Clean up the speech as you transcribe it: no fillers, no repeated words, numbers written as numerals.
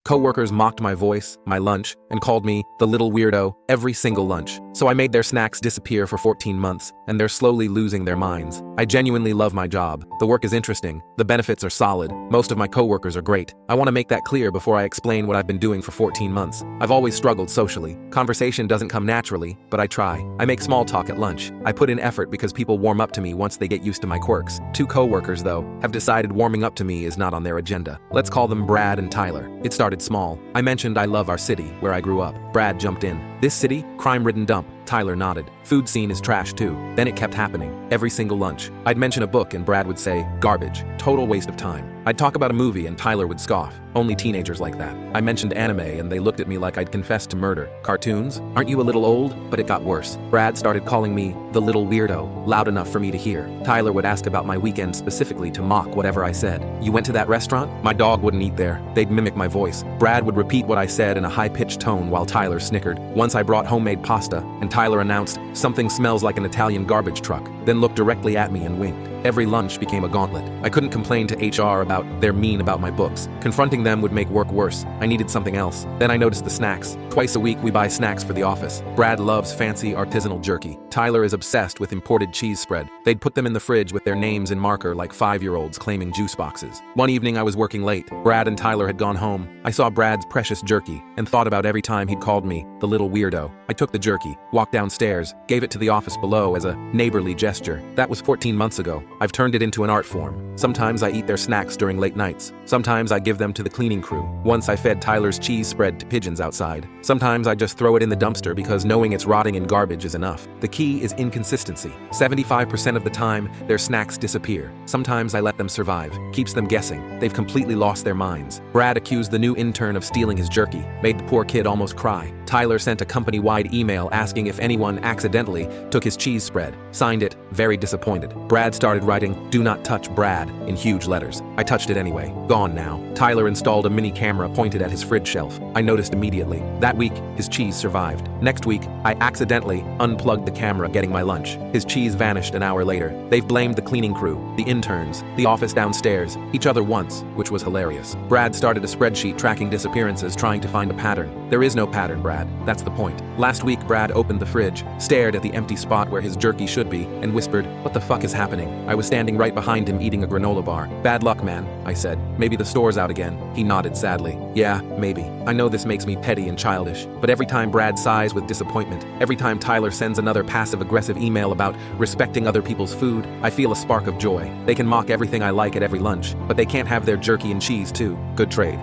Coworkers mocked my voice, my lunch, and called me the little weirdo every single lunch. So I made their snacks disappear for 14 months, and they're slowly losing their minds. I genuinely love my job. The work is interesting. The benefits are solid. Most of my coworkers are great. I want to make that clear before I explain what I've been doing for 14 months. I've always struggled socially. Conversation doesn't come naturally, but I try. I make small talk at lunch. I put in effort because people warm up to me once they get used to my quirks. Two coworkers, though, have decided warming up to me is not on their agenda. Let's call them Brad and Tyler. It started small. I mentioned I love our city, where I grew up. Brad jumped in. This city? Crime-ridden dump. Tyler nodded. Food scene is trash too. Then it kept happening. Every single lunch. I'd mention a book and Brad would say, garbage. Total waste of time. I'd talk about a movie and Tyler would scoff. Only teenagers like that. I mentioned anime and they looked at me like I'd confessed to murder. Cartoons? Aren't you a little old? But it got worse. Brad started calling me the little weirdo, loud enough for me to hear. Tyler would ask about my weekend specifically to mock whatever I said. You went to that restaurant? My dog wouldn't eat there. They'd mimic my voice. Brad would repeat what I said in a high-pitched tone while Tyler snickered. Once I brought homemade pasta and Tyler announced, something smells like an Italian garbage truck, then looked directly at me and winked. Every lunch became a gauntlet. I couldn't complain to HR about they're mean about my books. Confronting them would make work worse. I needed something else. Then I noticed the snacks. Twice a week we buy snacks for the office. Brad loves fancy artisanal jerky. Tyler is obsessed with imported cheese spread. They'd put them in the fridge with their names in marker like 5-year-olds claiming juice boxes. One evening I was working late. Brad and Tyler had gone home. I saw Brad's precious jerky and thought about every time he'd called me the little weirdo. I took the jerky, walked downstairs, gave it to the office below as a neighborly gesture. That was 14 months ago. I've turned it into an art form. Sometimes I eat their snacks during late nights. Sometimes I give them to the cleaning crew. Once I fed Tyler's cheese spread to pigeons outside. Sometimes I just throw it in the dumpster because knowing it's rotting in garbage is enough. The key is inconsistency. 75% of the time, their snacks disappear. Sometimes I let them survive. Keeps them guessing. They've completely lost their minds. Brad accused the new intern of stealing his jerky. Made the poor kid almost cry. Tyler sent a company-wide email asking if anyone accidentally took his cheese spread. Signed it, very disappointed. Brad started writing, "Do not touch Brad," in huge letters. I touched it anyway. Gone now. Tyler installed a mini camera pointed at his fridge shelf. I noticed immediately. That week, his cheese survived. Next week, I accidentally unplugged the camera getting my lunch. His cheese vanished an hour later. They've blamed the cleaning crew, the interns, the office downstairs, each other once, which was hilarious. Brad started a spreadsheet tracking disappearances, trying to find a pattern. There is no pattern, Brad. That's the point. Last week, Brad opened the fridge, stared at the empty spot where his jerky should be, and whispered, "What the fuck is happening?" I was standing right behind him eating a granola bar. "Bad luck, man," I said. "Maybe the store's out again." He nodded sadly. "Yeah, maybe. I know this makes me petty and childish, but every time Brad sighs with disappointment, every time Tyler sends another passive-aggressive email about respecting other people's food, I feel a spark of joy. They can mock everything I like at every lunch, but they can't have their jerky and cheese too. Good trade.